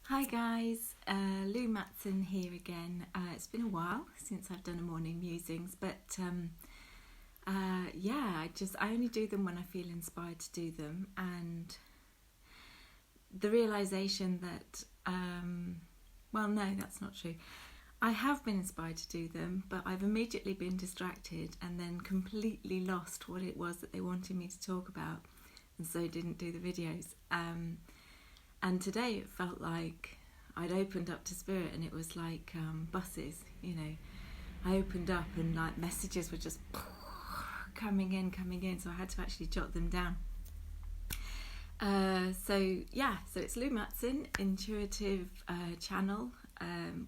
Hi guys, Lou Matson here again. It's been a while since I've done a morning musings, but I only do them when I feel inspired to do them, and the realization that no, that's not true. I have been inspired to do them, but I've immediately been distracted and then completely lost what it was that they wanted me to talk about, and so didn't do the videos. And today it felt like I'd opened up to spirit, and it was like buses, I opened up and like messages were just coming in, so I had to actually jot them down. So it's Lou Matson, intuitive channel,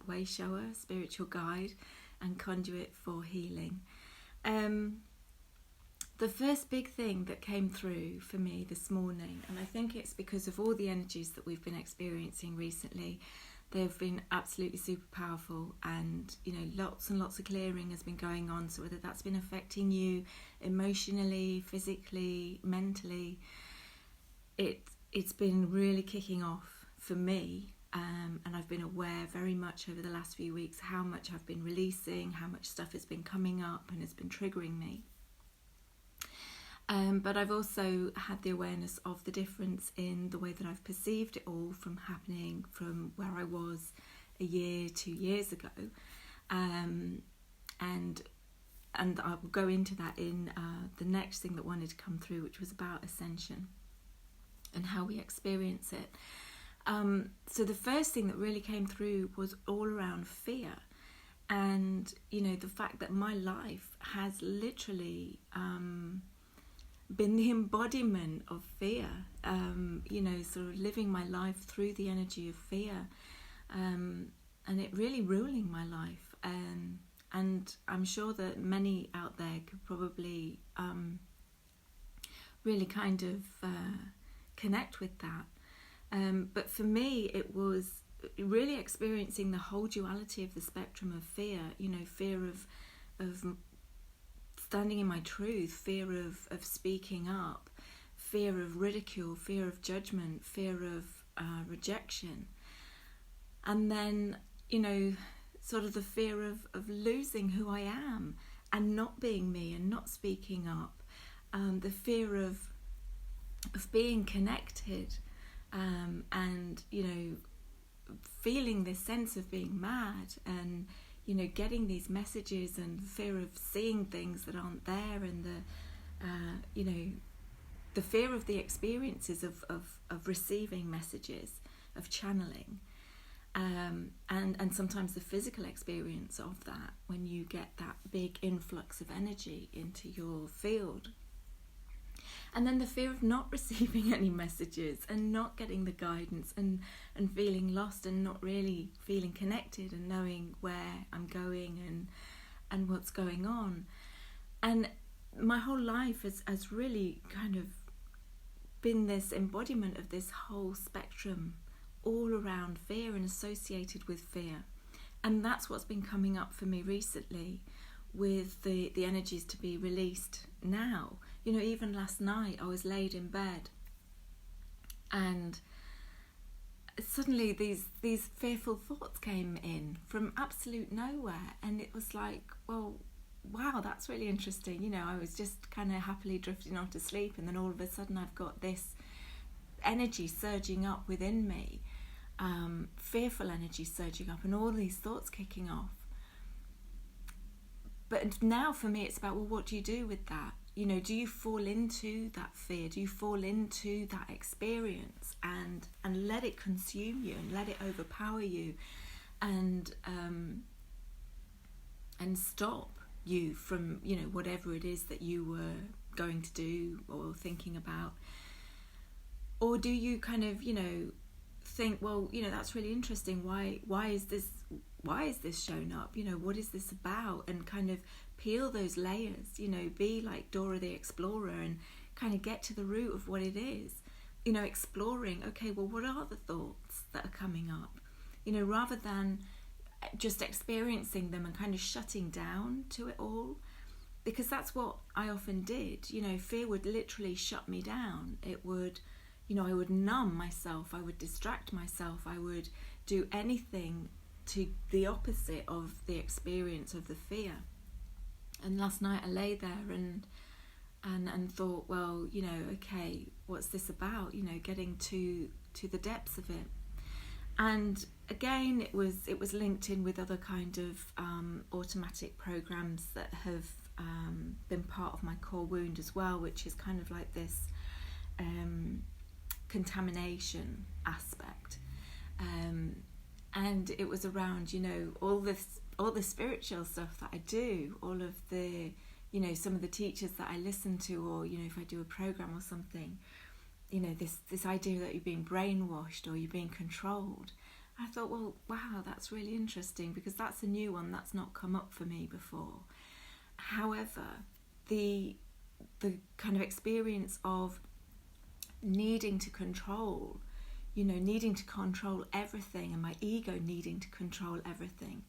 way shower, spiritual guide, and conduit for healing. The first big thing that came through for me this morning, and I think it's because of all the energies that we've been experiencing recently, they've been absolutely super powerful, and lots and lots of clearing has been going on. So whether that's been affecting you emotionally, physically, mentally, it's been really kicking off for me. And I've been aware very much over the last few weeks how much I've been releasing, how much stuff has been coming up and has been triggering me. But I've also had the awareness of the difference in the way that I've perceived it all from happening from where I was a year, 2 years ago. And I will go into that in the next thing that wanted to come through, which was about Ascension and how we experience it. So the first thing that really came through was all around fear. And, the fact that my life has literally been the embodiment of fear, sort of living my life through the energy of fear, and it really ruling my life. And I'm sure that many out there could probably really kind of connect with that. But for me, it was really experiencing the whole duality of the spectrum of fear, fear of standing in my truth, fear of speaking up, fear of ridicule, fear of judgment, fear of rejection. And then, sort of the fear of losing who I am and not being me and not speaking up. The fear of being connected, and, feeling this sense of being mad and, getting these messages, and fear of seeing things that aren't there, and the fear of the experiences of receiving messages, of channeling, and sometimes the physical experience of that when you get that big influx of energy into your field. And then the fear of not receiving any messages and not getting the guidance, and feeling lost and not really feeling connected and knowing where I'm going and what's going on. And my whole life has really kind of been this embodiment of this whole spectrum all around fear and associated with fear. And that's what's been coming up for me recently, with the energies to be released now. Even last night I was laid in bed, and suddenly these fearful thoughts came in from absolute nowhere, and it was like, well, wow, that's really interesting. I was just kind of happily drifting off to sleep, and then all of a sudden I've got this energy surging up within me, fearful energy surging up, and all these thoughts kicking off. But now for me it's about, well, what do you do with that? Do you fall into that fear? Do you fall into that experience and let it consume you and let it overpower you, and stop you from, whatever it is that you were going to do or thinking about? Or do you kind of, think, well, that's really interesting. Why is this shown up? What is this about? And kind of peel those layers, be like Dora the Explorer and kind of get to the root of what it is, exploring, okay, well, what are the thoughts that are coming up, rather than just experiencing them and kind of shutting down to it all, because that's what I often did. Fear would literally shut me down. It would I would numb myself, I would distract myself, I would do anything to the opposite of the experience of the fear. And last night I lay there and thought, well, okay, what's this about? Getting to the depths of it. And again, it was linked in with other kind of automatic programs that have been part of my core wound as well, which is kind of like this contamination aspect. And it was around, all the spiritual stuff that I do, all of the, some of the teachers that I listen to, or, if I do a program or something, this idea that you're being brainwashed or you're being controlled. I thought, well, wow, that's really interesting, because that's a new one that's not come up for me before. However, the kind of experience of needing to control, needing to control everything, and my ego needing to control everything,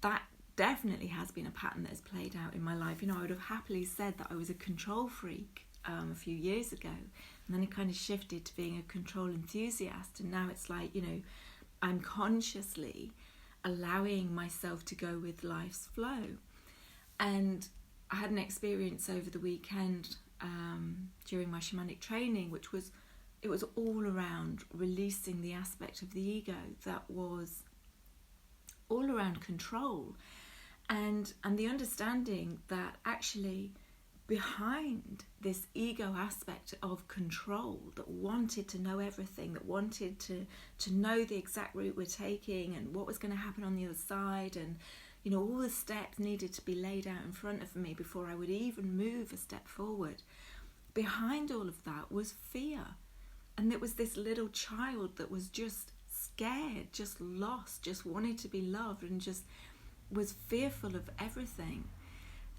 that definitely has been a pattern that has played out in my life. I would have happily said that I was a control freak a few years ago, and then it kind of shifted to being a control enthusiast, and now it's like, I'm consciously allowing myself to go with life's flow. And I had an experience over the weekend during my shamanic training, it was all around releasing the aspect of the ego that was all around control, and the understanding that actually behind this ego aspect of control, that wanted to know everything, that wanted to know the exact route we're taking and what was going to happen on the other side, and all the steps needed to be laid out in front of me before I would even move a step forward. Behind all of that was fear, and it was this little child that was just scared, just lost, just wanted to be loved, and just was fearful of everything.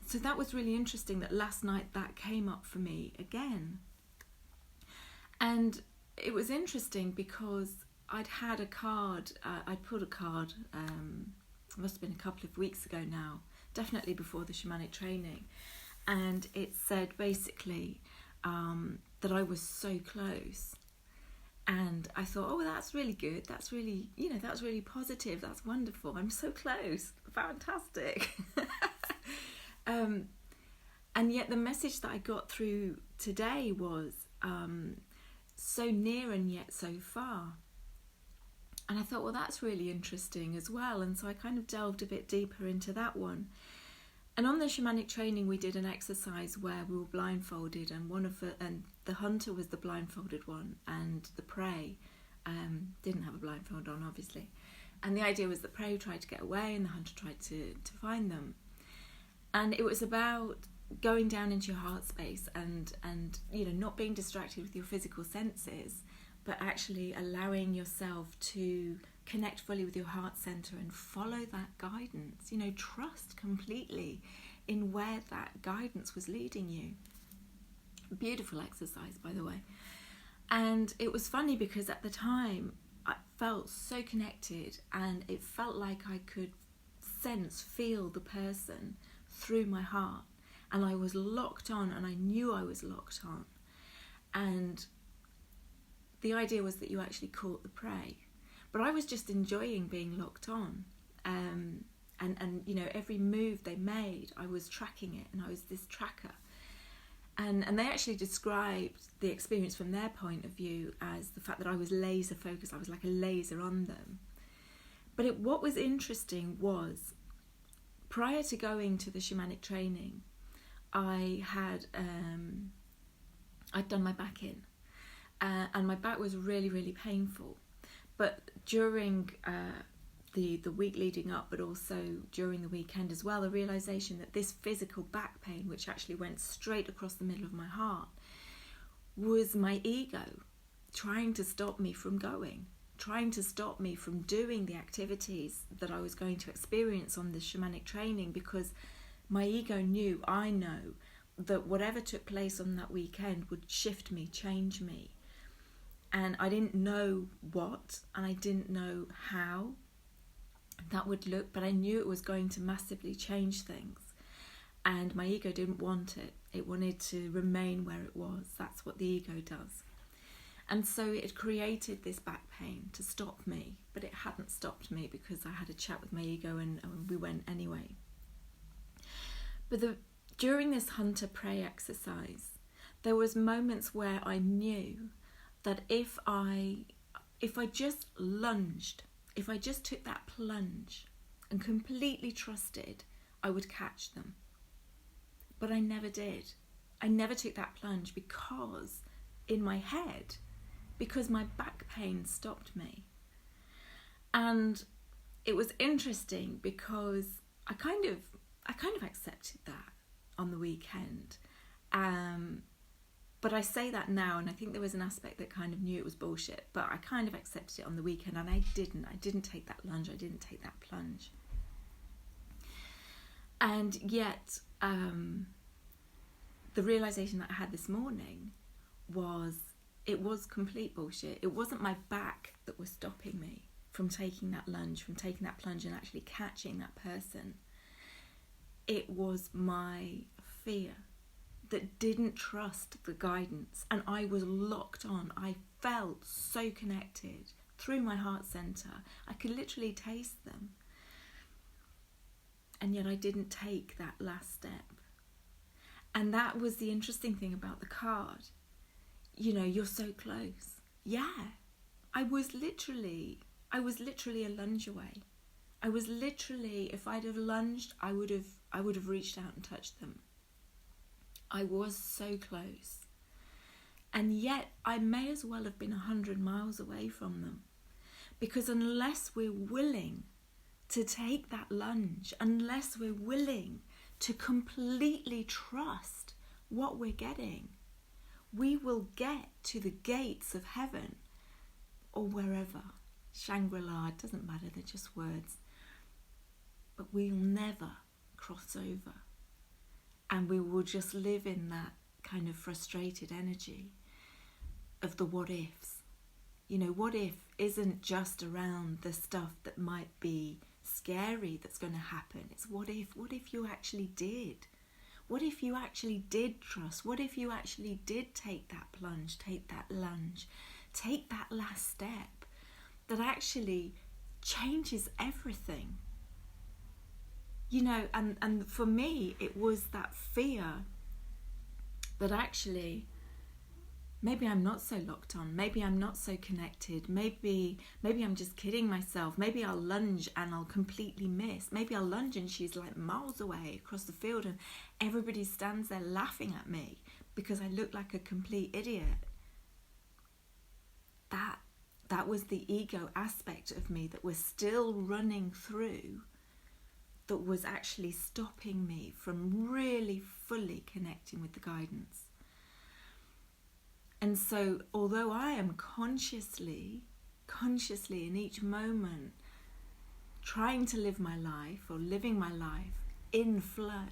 So that was really interesting that last night that came up for me again. And it was interesting because I'd had a card, I'd pulled a card, it must have been a couple of weeks ago now, definitely before the shamanic training. And it said basically that I was so close. And I thought, oh, that's really good. That's really, that's really positive. That's wonderful. I'm so close. Fantastic. And yet the message that I got through today was so near and yet so far. And I thought, well, that's really interesting as well. And so I kind of delved a bit deeper into that one. And on the shamanic training, we did an exercise where we were blindfolded, and the hunter was the blindfolded one, and the prey didn't have a blindfold on, obviously. And the idea was the prey tried to get away, and the hunter tried to find them. And it was about going down into your heart space and not being distracted with your physical senses, but actually allowing yourself to connect fully with your heart center and follow that guidance. Trust completely in where that guidance was leading you. Beautiful exercise, by the way. And it was funny because at the time I felt so connected, and it felt like I could feel the person through my heart, and I was locked on, and I knew I was locked on. And the idea was that you actually caught the prey, but I was just enjoying being locked on, and every move they made, I was tracking it, and I was this tracker. And they actually described the experience from their point of view as the fact that I was laser focused. I was like a laser on them. But what was interesting was, prior to going to the shamanic training, I had I'd done my back in, and my back was really, really painful. But during the week leading up, but also during the weekend as well, the realization that this physical back pain, which actually went straight across the middle of my heart, was my ego trying to stop me from going, trying to stop me from doing the activities that I was going to experience on the shamanic training, because my ego knew, I know, that whatever took place on that weekend would shift me, change me. And I didn't know what, and I didn't know how that would look, but I knew it was going to massively change things. And my ego didn't want it. It wanted to remain where it was. That's what the ego does. And so it created this back pain to stop me, but it hadn't stopped me because I had a chat with my ego and we went anyway. But during this hunter prey exercise, there was moments where I knew that if I just lunged, if I just took that plunge and completely trusted, I would catch them. But I never did. I never took that plunge because in my head, because my back pain stopped me. And it was interesting because I kind of accepted that on the weekend. But I say that now, and I think there was an aspect that kind of knew it was bullshit, but I kind of accepted it on the weekend, and I didn't take that lunge, I didn't take that plunge. And yet, the realization that I had this morning was, it was complete bullshit. It wasn't my back that was stopping me from taking that lunge, from taking that plunge and actually catching that person. It was my fear that didn't trust the guidance, and I was locked on. I felt so connected through my heart center. I could literally taste them. And yet I didn't take that last step. And that was the interesting thing about the card. You know, you're so close. Yeah, I was literally a lunge away. I was literally, if I'd have lunged, I would have reached out and touched them. I was so close. And yet I may as well have been 100 miles away from them. Because unless we're willing to take that lunge, unless we're willing to completely trust what we're getting, we will get to the gates of heaven or wherever, Shangri-La, it doesn't matter, they're just words, but we'll never cross over, and we will just live in that kind of frustrated energy of the what ifs. You know, what if isn't just around the stuff that might be scary that's going to happen. It's what if you actually did? What if you actually did trust? What if you actually did take that plunge, take that lunge, take that last step that actually changes everything? You know, and for me, it was that fear that actually maybe I'm not so locked on, maybe I'm not so connected, maybe I'm just kidding myself, maybe I'll lunge and I'll completely miss, maybe I'll lunge and she's like miles away across the field and everybody stands there laughing at me because I look like a complete idiot. That was the ego aspect of me that was still running through, that was actually stopping me from really fully connecting with the guidance. And so, although I am consciously in each moment trying to live my life or living my life in flow,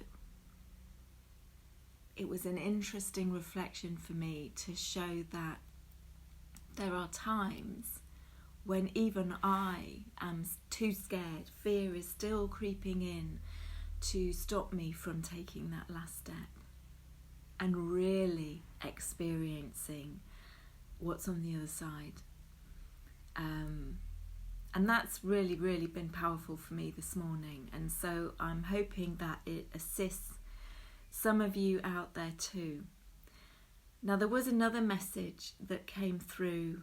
it was an interesting reflection for me to show that there are times when even I am too scared, fear is still creeping in to stop me from taking that last step and really experiencing what's on the other side. And that's really, really been powerful for me this morning. And so I'm hoping that it assists some of you out there too. Now, there was another message that came through.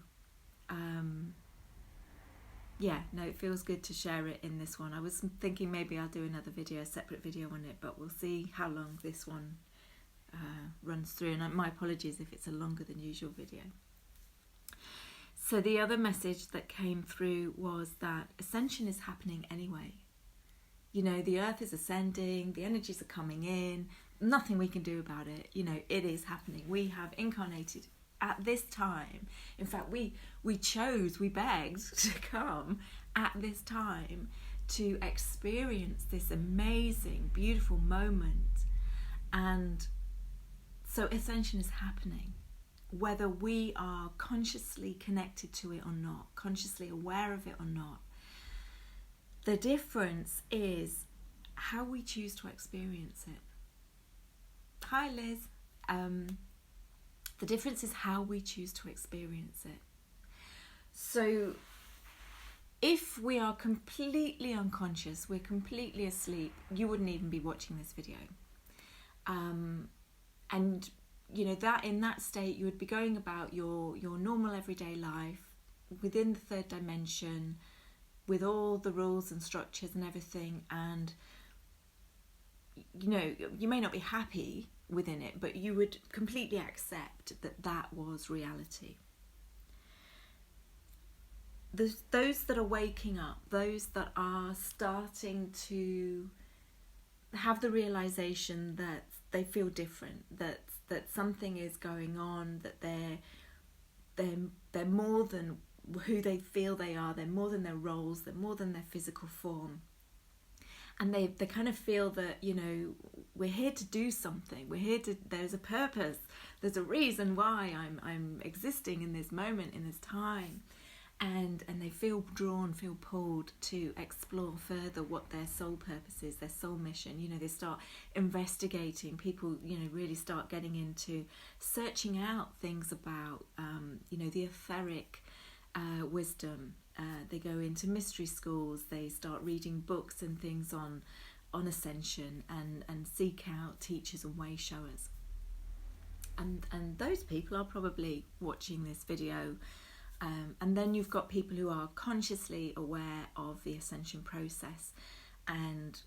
It feels good to share it in this one. I was thinking maybe I'll do another video, a separate video on it, but we'll see how long this one runs through. And my apologies if it's a longer than usual video. So the other message that came through was that ascension is happening anyway. You know, the earth is ascending, the energies are coming in, nothing we can do about it. You know, it is happening. We have incarnated at this time. In fact, we begged to come at this time to experience this amazing, beautiful moment. And so ascension is happening, whether we are consciously connected to it or not, consciously aware of it or not. The difference is how we choose to experience it. Hi, Liz. The difference is how we choose to experience it. So if we are completely unconscious, we're completely asleep, you wouldn't even be watching this video. And you know, that in that state you would be going about your normal everyday life within the third dimension, with all the rules and structures and everything, and you know, you may not be happy within it, but you would completely accept that that was reality. Those that are waking up, those that are starting to have the realization that they feel different, that something is going on, that they're more than who they feel they are, they're more than their roles, they're more than their physical form. And they kind of feel that, you know, we're here to do something. There's a purpose. There's a reason why I'm existing in this moment, in this time. And they feel drawn, feel pulled to explore further what their soul purpose is, their soul mission. You know, they start investigating. People, you know, really start getting into searching out things about, you know, the etheric wisdom. They go into mystery schools. They start reading books and things on Ascension, and seek out teachers and way showers. And those people are probably watching this video. And then you've got people who are consciously aware of the ascension process and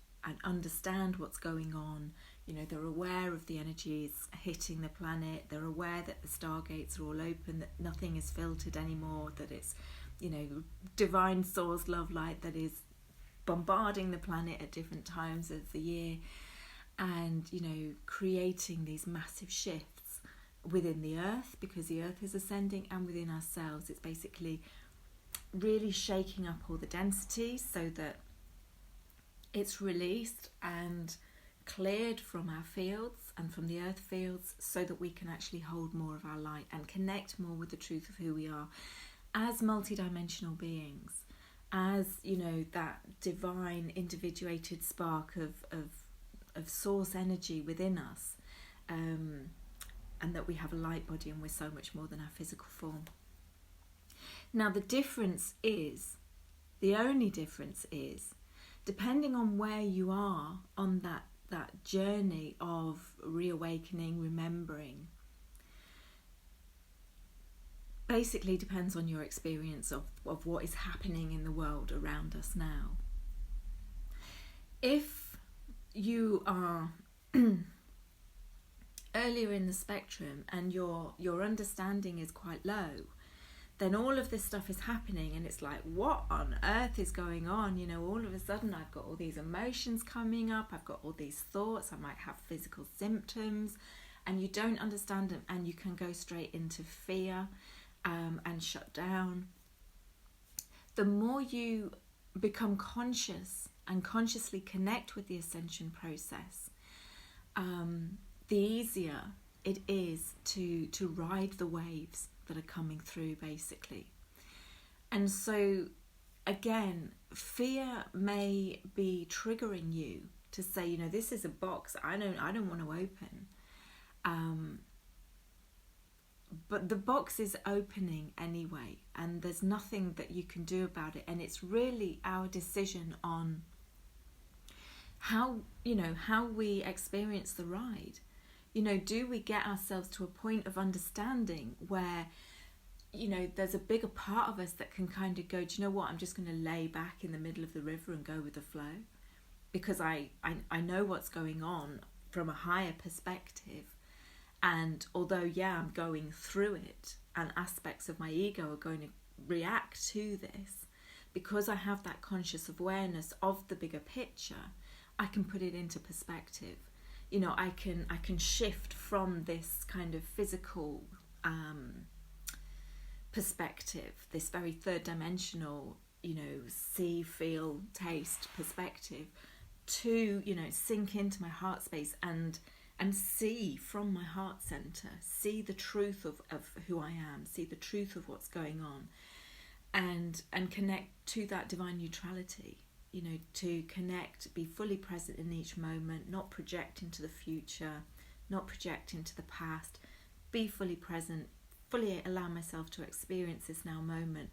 understand what's going on. You know, they're aware of the energies hitting the planet. They're aware that the stargates are all open, that nothing is filtered anymore, that it's, you know, divine source love light that is bombarding the planet at different times of the year, and, you know, creating these massive shifts within the earth, because the earth is ascending, and within ourselves. It's basically really shaking up all the density so that it's released and cleared from our fields and from the earth fields, so that we can actually hold more of our light and connect more with the truth of who we are as multidimensional beings, as, you know, that divine individuated spark of source energy within us, and that we have a light body and we're so much more than our physical form. Now the only difference is, depending on where you are on that journey of reawakening, remembering, basically depends on your experience of what is happening in the world around us now. If you are earlier in the spectrum and your understanding is quite low, then all of this stuff is happening and it's like, what on earth is going on? You know, all of a sudden I've got all these emotions coming up, I've got all these thoughts, I might have physical symptoms, and you don't understand them, and you can go straight into fear and shut down. The more you become conscious and consciously connect with the ascension process, the easier it is to ride the waves that are coming through, basically. And so, again, fear may be triggering you to say, you know, this is a box I don't want to open. But the box is opening anyway, and there's nothing that you can do about it. And it's really our decision on how we experience the ride. You know, do we get ourselves to a point of understanding where, you know, there's a bigger part of us that can kind of go, do you know what, I'm just going to lay back in the middle of the river and go with the flow, because I know what's going on from a higher perspective. And although, yeah, I'm going through it, and aspects of my ego are going to react to this, because I have that conscious awareness of the bigger picture, I can put it into perspective. You know, I can shift from this kind of physical perspective, this very third dimensional, you know, see, feel, taste perspective, to, you know, sink into my heart space and see from my heart center, see the truth of who I am, see the truth of what's going on, and connect to that divine neutrality. You know, to connect, be fully present in each moment, not project into the future, not project into the past, be fully present, fully allow myself to experience this now moment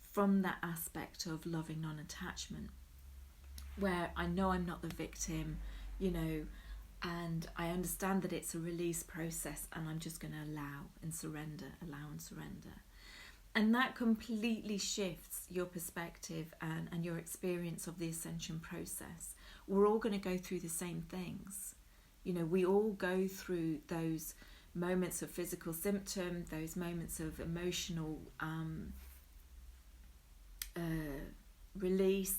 from that aspect of loving non-attachment, where I know I'm not the victim, you know, and I understand that it's a release process, and I'm just going to allow and surrender. And that completely shifts your perspective and your experience of the ascension process. We're all going to go through the same things. You know, we all go through those moments of physical symptom, those moments of emotional release,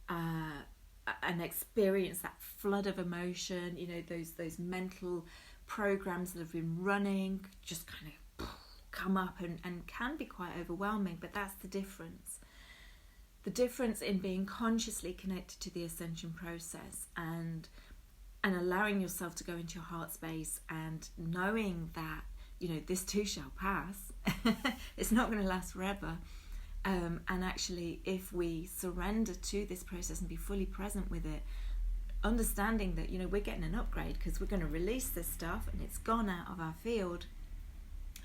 and experience that flood of emotion. You know, those mental programs that have been running just kind of come up and can be quite overwhelming, but that's the difference. The difference in being consciously connected to the ascension process and allowing yourself to go into your heart space and knowing that, you know, this too shall pass. It's not going to last forever. And actually, if we surrender to this process and be fully present with it, understanding that, you know, we're getting an upgrade because we're going to release this stuff and it's gone out of our field.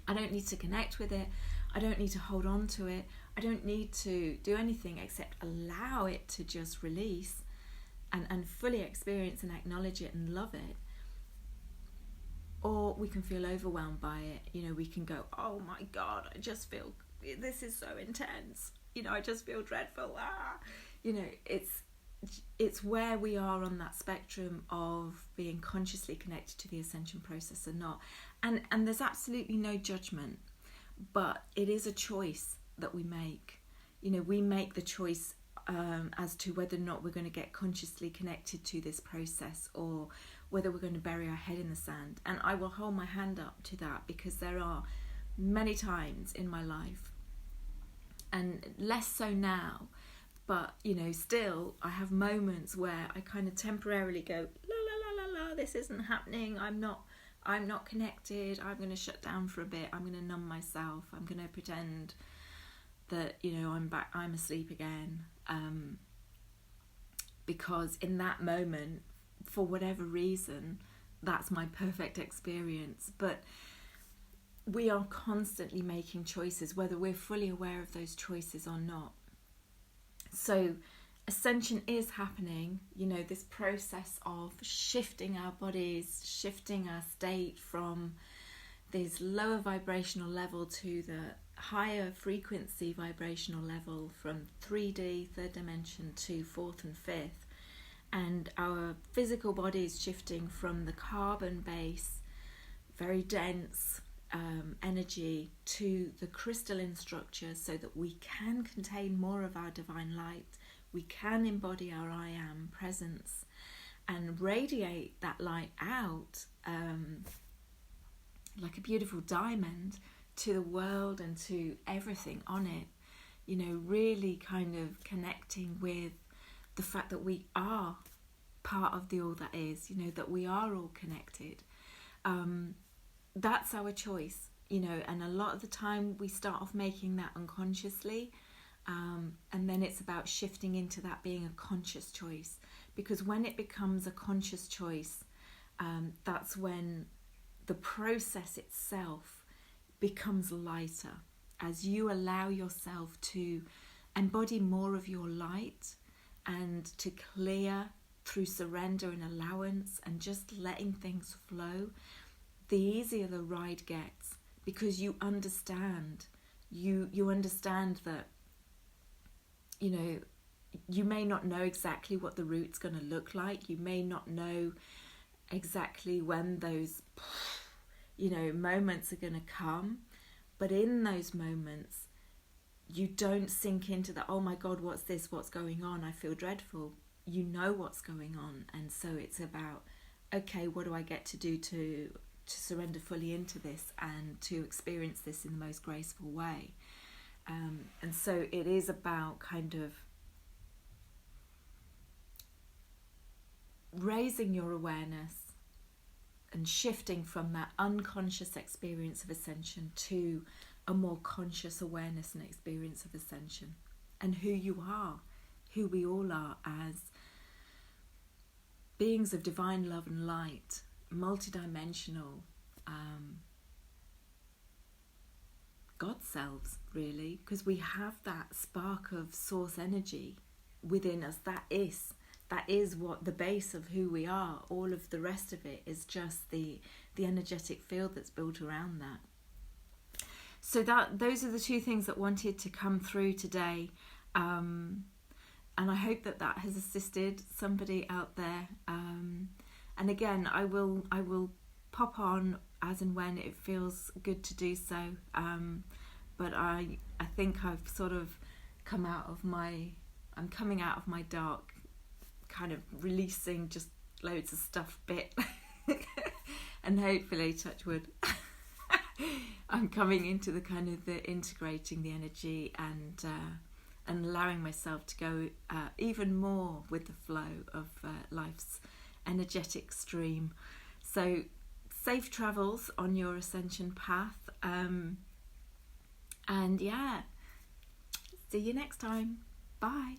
I don't need to connect with it. I don't need to hold on to it. I don't need to do anything except allow it to just release and fully experience and acknowledge it and love it. Or we can feel overwhelmed by it. You know, we can go, oh my God, I just feel, this is so intense. You know, I just feel dreadful. You know, it's where we are on that spectrum of being consciously connected to the ascension process or not. And there's absolutely no judgment, but it is a choice that we make. You know, we make the choice as to whether or not we're going to get consciously connected to this process or whether we're going to bury our head in the sand. And I will hold my hand up to that, because there are many times in my life, and less so now, but, you know, still I have moments where I kind of temporarily go, la, this isn't happening. I'm not connected. I'm going to shut down for a bit. I'm going to numb myself. I'm going to pretend that, you know, I'm asleep again. Because in that moment, for whatever reason, that's my perfect experience. But we are constantly making choices, whether we're fully aware of those choices or not. So ascension is happening, you know, this process of shifting our bodies, shifting our state from this lower vibrational level to the higher frequency vibrational level, from 3D, third dimension, to fourth and fifth. And our physical body is shifting from the carbon base, very dense energy, to the crystalline structure, so that we can contain more of our divine light. We can embody our I am presence and radiate that light out like a beautiful diamond to the world and to everything on it. You know, really kind of connecting with the fact that we are part of the all that is, you know, that we are all connected. That's our choice, you know, and a lot of the time we start off making that unconsciously, and then it's about shifting into that being a conscious choice, because when it becomes a conscious choice, that's when the process itself becomes lighter, as you allow yourself to embody more of your light and to clear through surrender and allowance and just letting things flow. The easier the ride gets, because you understand. You understand that, you know, you may not know exactly what the route's going to look like. You may not know exactly when those, you know, moments are going to come. But in those moments, you don't sink into the, oh my God, what's this? What's going on? I feel dreadful. You know what's going on. And so it's about, okay, what do I get to do to surrender fully into this and to experience this in the most graceful way. And so it is about kind of raising your awareness and shifting from that unconscious experience of ascension to a more conscious awareness and experience of ascension, and who you are, who we all are as beings of divine love and light, multidimensional, God selves, really, because we have that spark of source energy within us. That is what the base of who we are. All of the rest of it is just the energetic field that's built around that. So those are the two things that wanted to come through today, and I hope that has assisted somebody out there. And again, I will pop on as and when it feels good to do so. But I think I've sort of I'm coming out of my dark, kind of releasing just loads of stuff bit. And hopefully, touch wood, I'm coming into the kind of the integrating the energy and allowing myself to go even more with the flow of life's energetic stream. So safe travels on your ascension path, and yeah, see you next time. Bye.